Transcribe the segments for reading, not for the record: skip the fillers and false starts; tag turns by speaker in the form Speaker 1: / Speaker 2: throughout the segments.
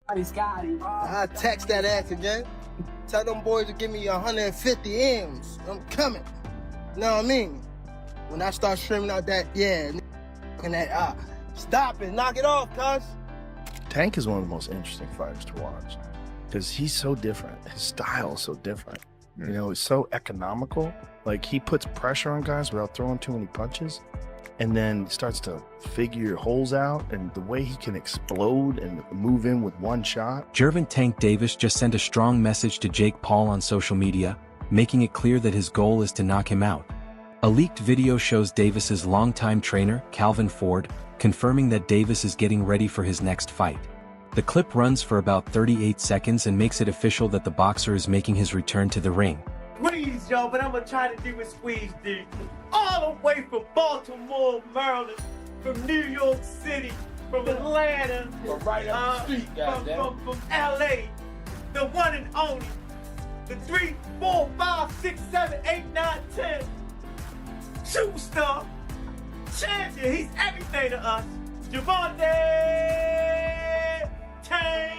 Speaker 1: I text that ass again. Tell them boys to give me 150 M's. I'm coming. Know what I mean? When I start streaming out that, yeah, and that, stop it, knock it off, cuz.
Speaker 2: Tank is one of the most interesting fighters to watch because he's so different. His style is so different. You know, it's so economical. Like, he puts pressure on guys without throwing too many punches, and then starts to figure holes out, and the way he can explode and move in with one shot.
Speaker 3: Gervonta Tank Davis just sent a strong message to Jake Paul on social media, making it clear that his goal is to knock him out. A leaked video shows Davis's longtime trainer, Calvin Ford, confirming that Davis is getting ready for his next fight. The clip runs for about 38 seconds and makes it official that the boxer is making his return to the ring.
Speaker 4: Squeeze, yo, but I'm gonna try to do what Squeeze did. All the way from Baltimore, Maryland, from New York City, from Atlanta,
Speaker 5: from right up the street,
Speaker 4: from LA, the one and only, the 3, 4, 5, 6, 7, 8, 9, 10, superstar, champion, he's everything to us. Gervonta Tank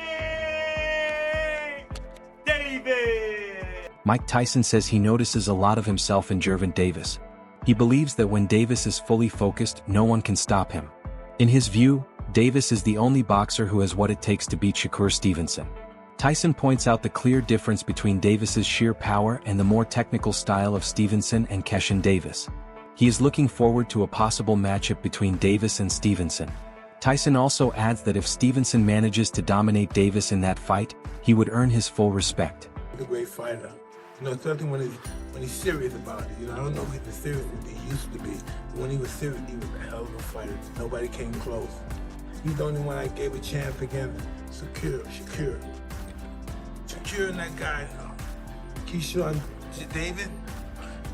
Speaker 4: Davis.
Speaker 3: Mike Tyson says he notices a lot of himself in Gervonta Davis. He believes that when Davis is fully focused, no one can stop him. In his view, Davis is the only boxer who has what it takes to beat Shakur Stevenson. Tyson points out the clear difference between Davis's sheer power and the more technical style of Stevenson and Keshin Davis. He is looking forward to a possible matchup between Davis and Stevenson. Tyson also adds that if Stevenson manages to dominate Davis in that fight, he would earn his full respect.
Speaker 5: He's a great fighter. You know, especially when he's serious about it. You know, I don't know if he's as serious as he used to be, but when he was serious, he was a hell of a fighter. Nobody came close. He's the only one I gave a chance against. Shakur and that guy, Keyshawn David,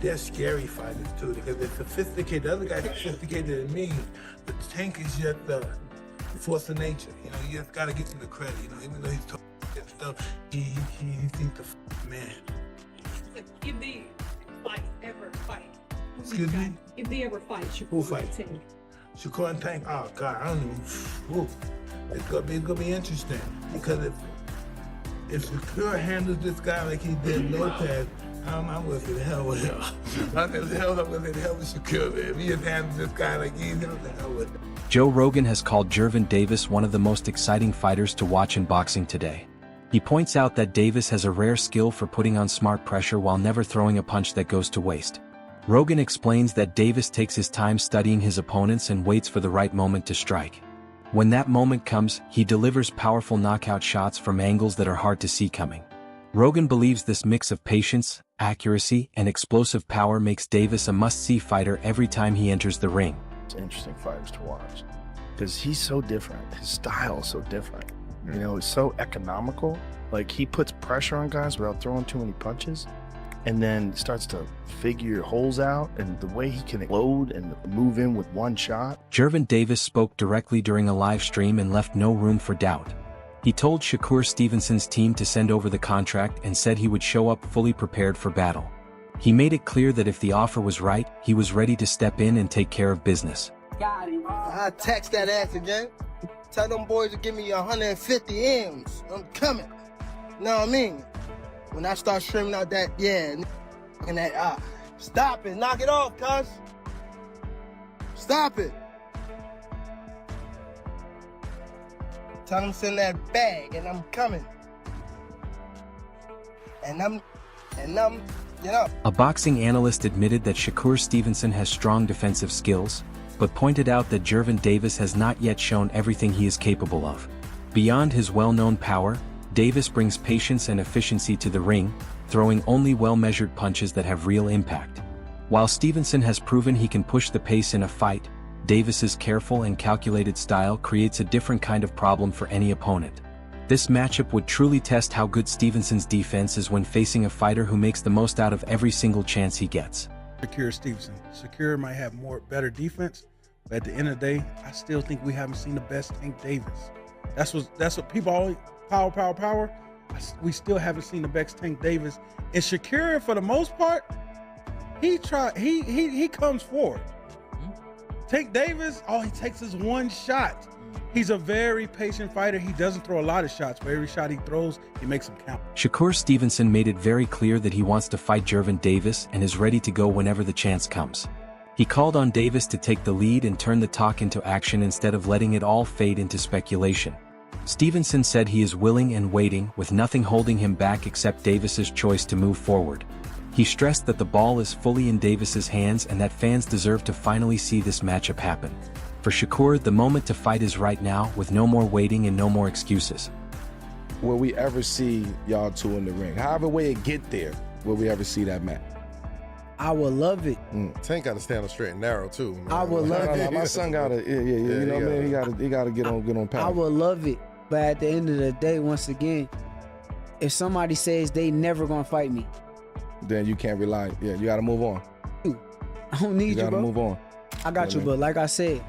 Speaker 5: they're scary fighters too, because they're sophisticated. The other guy's sophisticated than me, but Tank is just the force of nature. You know, you just gotta give him the credit. You know, even though he's talking stuff, he's the man.
Speaker 6: If they fight,
Speaker 5: Excuse me?
Speaker 6: If they ever fight,
Speaker 5: Who fight?
Speaker 6: Tank.
Speaker 5: Shakur and Tank. Oh God, I don't even. Whew. It's gonna be interesting because if Shakur handles this guy like he did Lopez, I'm gonna say the hell with him. I'm gonna say the hell with Shakur. Man. If he just handles this guy like he's the hell with him.
Speaker 3: Joe Rogan has called Gervonta Davis one of the most exciting fighters to watch in boxing today. He points out that Davis has a rare skill for putting on smart pressure while never throwing a punch that goes to waste. Rogan explains that Davis takes his time studying his opponents and waits for the right moment to strike. When that moment comes, he delivers powerful knockout shots from angles that are hard to see coming. Rogan believes this mix of patience, accuracy, and explosive power makes Davis a must-see fighter every time he enters the ring.
Speaker 2: It's interesting fighters to watch because he's so different. His style is so different. You know, it's so economical. Like, he puts pressure on guys without throwing too many punches, and then starts to figure holes out, and the way he can explode and move in with one shot.
Speaker 3: Gervonta Davis spoke directly during a live stream and left no room for doubt. He told Shakur Stevenson's team to send over the contract and said he would show up fully prepared for battle. He made it clear that if the offer was right, he was ready to step in and take care of business.
Speaker 1: I text that ass again. Tell them boys to give me 150 M's. I'm coming. Know what I mean? When I start streaming out that, yeah, and that, stop it, knock it off, cuz. Stop it. Tell them to send that bag, and I'm coming. And I'm, you know.
Speaker 3: A boxing analyst admitted that Shakur Stevenson has strong defensive skills, but pointed out that Gervonta Davis has not yet shown everything he is capable of. Beyond his well-known power, Davis brings patience and efficiency to the ring, throwing only well-measured punches that have real impact. While Stevenson has proven he can push the pace in a fight, Davis's careful and calculated style creates a different kind of problem for any opponent. This matchup would truly test how good Stevenson's defense is when facing a fighter who makes the most out of every single chance he gets.
Speaker 7: Shakur Stevenson. Shakur might have better defense, but at the end of the day, I still think we haven't seen the best Tank Davis. That's what people always power. We still haven't seen the best Tank Davis. And Shakur, for the most part, he comes forward. Tank Davis, all he takes is one shot. He's a very patient fighter. He doesn't throw a lot of shots, but every shot he throws, he makes them count.
Speaker 3: Shakur Stevenson made it very clear that he wants to fight Gervonta Davis and is ready to go whenever the chance comes. He called on Davis to take the lead and turn the talk into action instead of letting it all fade into speculation. Stevenson said he is willing and waiting, with nothing holding him back except Davis's choice to move forward. He stressed that the ball is fully in Davis's hands and that fans deserve to finally see this matchup happen. For Shakur, the moment to fight is right now, with no more waiting and no more excuses.
Speaker 8: Will we ever see y'all two in the ring? However way it get there, will we ever see that match?
Speaker 9: I would love it.
Speaker 10: Tank got to stand up straight and narrow too. Man.
Speaker 9: I would love it.
Speaker 8: My son gotta, you know what I mean? He gotta get on power.
Speaker 9: I would love it, but at the end of the day, once again, if somebody says they never gonna fight me,
Speaker 8: then you can't rely. Yeah, you gotta move on.
Speaker 9: I don't need you,
Speaker 8: gotta
Speaker 9: bro.
Speaker 8: move on.
Speaker 9: I got you, but like I said,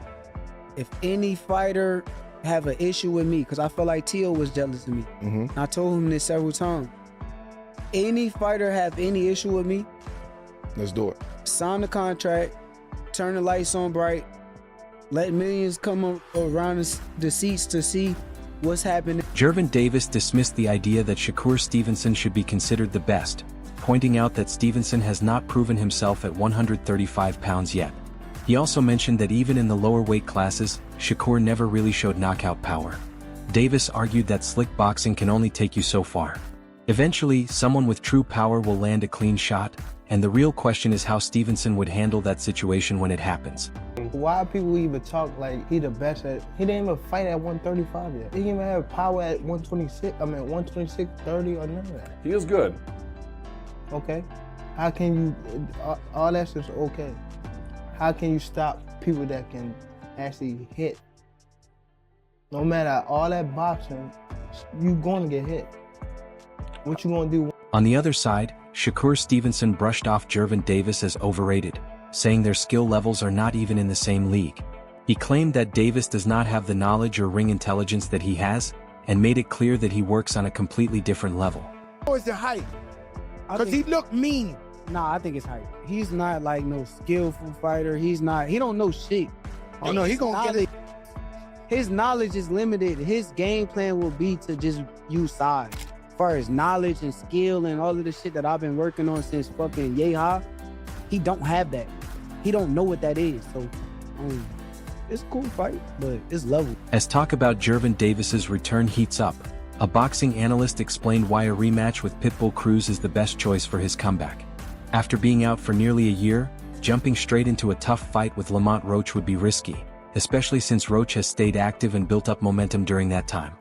Speaker 9: if any fighter have an issue with me, because I feel like Tio was jealous of me. I told him this several times. Any fighter have any issue with me,
Speaker 8: let's do it.
Speaker 9: Sign the contract, turn the lights on bright, let millions come around the seats to see what's happening.
Speaker 3: Gervonta Davis dismissed the idea that Shakur Stevenson should be considered the best, pointing out that Stevenson has not proven himself at 135 pounds yet. He also mentioned that even in the lower weight classes, Shakur never really showed knockout power. Davis argued that slick boxing can only take you so far. Eventually, someone with true power will land a clean shot, and the real question is how Stevenson would handle that situation when it happens.
Speaker 1: Why people even talk like he the best at, he didn't even fight at 135 yet. He didn't even have power at 126, 30 or none of that.
Speaker 10: He is good.
Speaker 1: Okay. How can you, all that's just okay. How can you stop people that can actually hit? No matter all that boxing, you gonna get hit. What you gonna do?
Speaker 3: On the other side, Shakur Stevenson brushed off Gervonta Davis as overrated, saying their skill levels are not even in the same league. He claimed that Davis does not have the knowledge or ring intelligence that he has, and made it clear that he works on a completely different level.
Speaker 11: Or is it height? Because he looked mean.
Speaker 9: Nah, I think it's height. He's not like no skillful fighter. He don't know shit.
Speaker 11: Oh no, he gonna get it.
Speaker 9: His knowledge is limited. His game plan will be to just use size. As far as knowledge and skill and all of the shit that I've been working on since fucking Yeehaw, he don't have that. He don't know what that is. So, it's a cool fight, but it's level.
Speaker 3: As talk about Gervonta Davis's return heats up, a boxing analyst explained why a rematch with Pitbull Cruz is the best choice for his comeback. After being out for nearly a year, jumping straight into a tough fight with Lamont Roach would be risky, especially since Roach has stayed active and built up momentum during that time.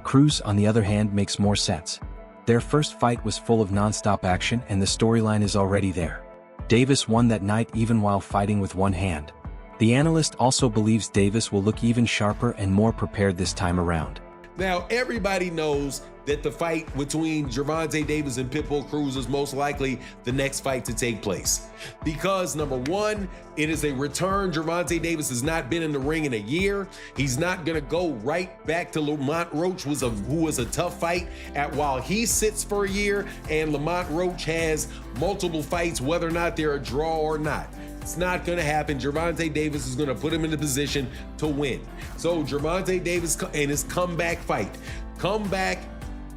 Speaker 3: Cruz, on the other hand, makes more sense. Their first fight was full of non-stop action and the storyline is already there. Davis won that night even while fighting with one hand. The analyst also believes Davis will look even sharper and more prepared this time around.
Speaker 12: Now, everybody knows that the fight between Gervonta Davis and Pitbull Cruz is most likely the next fight to take place. Because number one, it is a return. Gervonta Davis has not been in the ring in a year. He's not gonna go right back to Lamont Roach, who was a tough fight while he sits for a year, and Lamont Roach has multiple fights, whether or not they're a draw or not. It's not going to happen. Gervonta Davis is going to put him in the position to win. So Gervonta Davis and his comeback fight. Comeback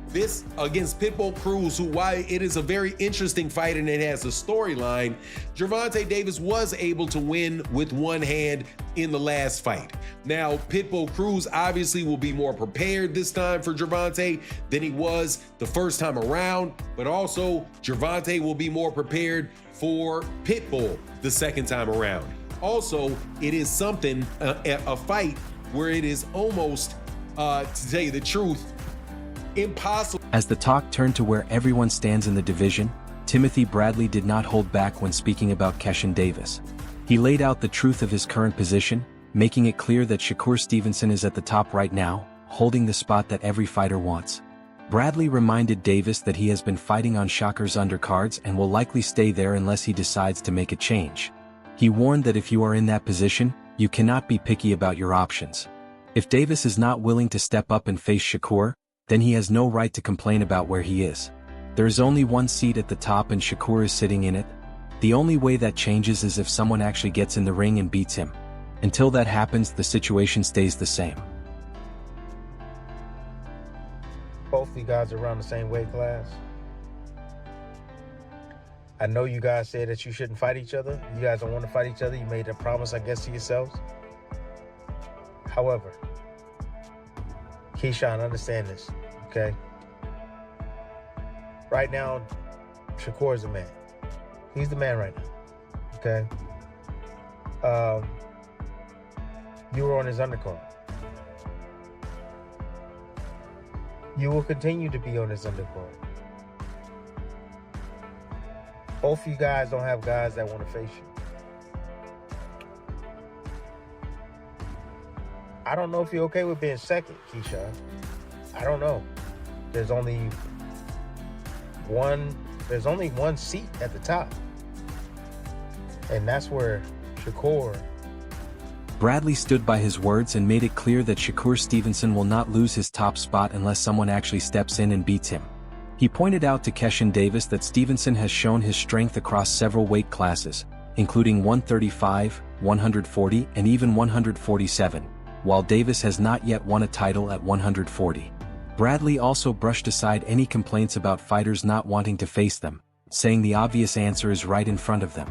Speaker 12: this against Pitbull Cruz, who, while it is a very interesting fight and it has a storyline, Gervonta Davis was able to win with one hand in the last fight. Now, Pitbull Cruz obviously will be more prepared this time for Gervonta than he was the first time around, but also Gervonta will be more prepared for Pitbull the second time around. Also, it is something, a fight where it is almost, to tell you the truth, impossible.
Speaker 3: As the talk turned to where everyone stands in the division, Timothy Bradley did not hold back when speaking about Keshin Davis. He laid out the truth of his current position, making it clear that Shakur Stevenson is at the top right now, holding the spot that every fighter wants. Bradley reminded Davis that he has been fighting on Shakur's undercards and will likely stay there unless he decides to make a change. He warned that if you are in that position, you cannot be picky about your options. If Davis is not willing to step up and face Shakur, then he has no right to complain about where he is. There is only one seat at the top and Shakur is sitting in it. The only way that changes is if someone actually gets in the ring and beats him. Until that happens, the situation stays the same.
Speaker 13: both of you guys are around the same weight class. I know you guys said that you shouldn't fight each other. You guys don't want to fight each other. You made a promise, I guess, to yourselves. However, Keyshawn, understand this, okay? Right now, Shakur is the man. He's the man right now, okay? You were on his undercard. You will continue to be on his undercard. Both of you guys don't have guys that want to face you. I don't know if you're okay with being second, Keyshawn. I don't know. There's only one seat at the top. And that's where Shakur.
Speaker 3: Bradley stood by his words and made it clear that Shakur Stevenson will not lose his top spot unless someone actually steps in and beats him. He pointed out to Keshin Davis that Stevenson has shown his strength across several weight classes, including 135, 140, and even 147, while Davis has not yet won a title at 140. Bradley also brushed aside any complaints about fighters not wanting to face them, saying the obvious answer is right in front of them.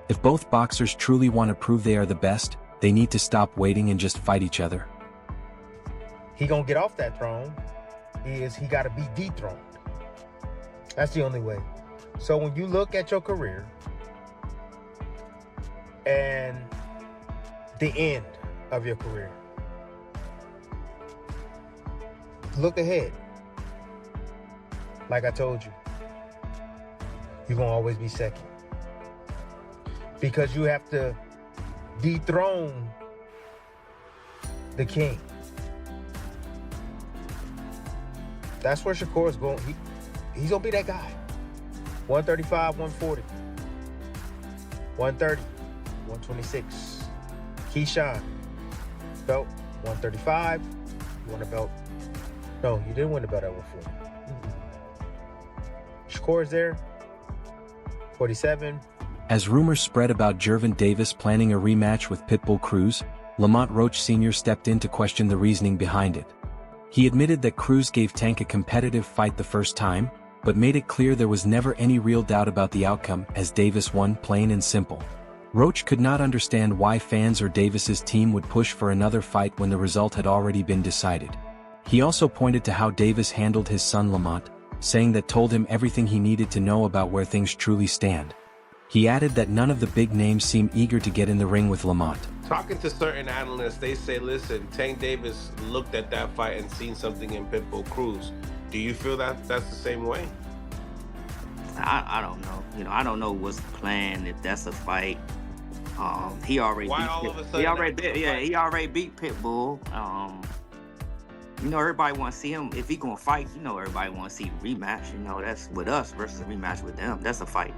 Speaker 3: If both boxers truly want to prove they are the best, they need to stop waiting and just fight each other.
Speaker 13: He gonna get off that throne. He gotta be dethroned. That's the only way. So when you look at your career and the end of your career, look ahead. Like I told you, you're gonna always be second. Because you have to dethrone the king. That's where Shakur is going. He's gonna be that guy. 135, 140, 130, 126. Keyshawn, belt 135. You won a belt. No, you didn't win the belt at 140. Shakur is there. 47.
Speaker 3: As rumors spread about Gervonta Davis planning a rematch with Pitbull Cruz, Lamont Roach Sr. stepped in to question the reasoning behind it. He admitted that Cruz gave Tank a competitive fight the first time, but made it clear there was never any real doubt about the outcome as Davis won plain and simple. Roach could not understand why fans or Davis's team would push for another fight when the result had already been decided. He also pointed to how Davis handled his son Lamont, saying that told him everything he needed to know about where things truly stand. He added that none of the big names seem eager to get in the ring with Lamont.
Speaker 14: Talking to certain analysts, they say, listen, Tank Davis looked at that fight and seen something in Pitbull Cruz. Do you feel that that's the same way?
Speaker 15: I don't know. I don't know what's planned, if that's a fight. He already he already beat Pitbull. Everybody want to see him. If he gonna fight, everybody want to see a rematch. That's with us versus a rematch with them. That's a fight.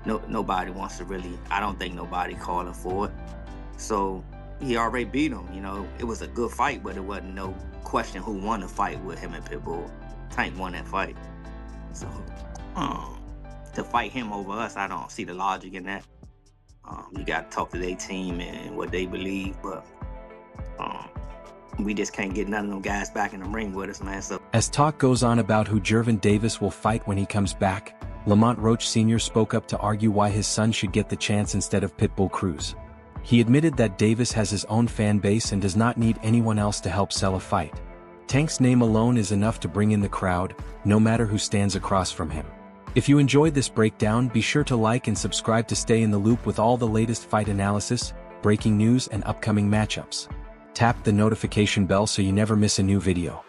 Speaker 15: Nobody wants to really. I don't think nobody calling for it. So he already beat him. It was a good fight, but it wasn't no question who won the fight with him and Pitbull. Tank won that fight. So to fight him over us, I don't see the logic in that. You got to talk to their team and what they believe, but we just can't get none of them guys back in the ring with us, man. So
Speaker 3: as talk goes on about who Gervonta Davis will fight when he comes back, Lamont Roach Sr. spoke up to argue why his son should get the chance instead of Pitbull Cruz. He admitted that Davis has his own fan base and does not need anyone else to help sell a fight. Tank's name alone is enough to bring in the crowd, no matter who stands across from him. If you enjoyed this breakdown, be sure to like and subscribe to stay in the loop with all the latest fight analysis, breaking news, and upcoming matchups. Tap the notification bell so you never miss a new video.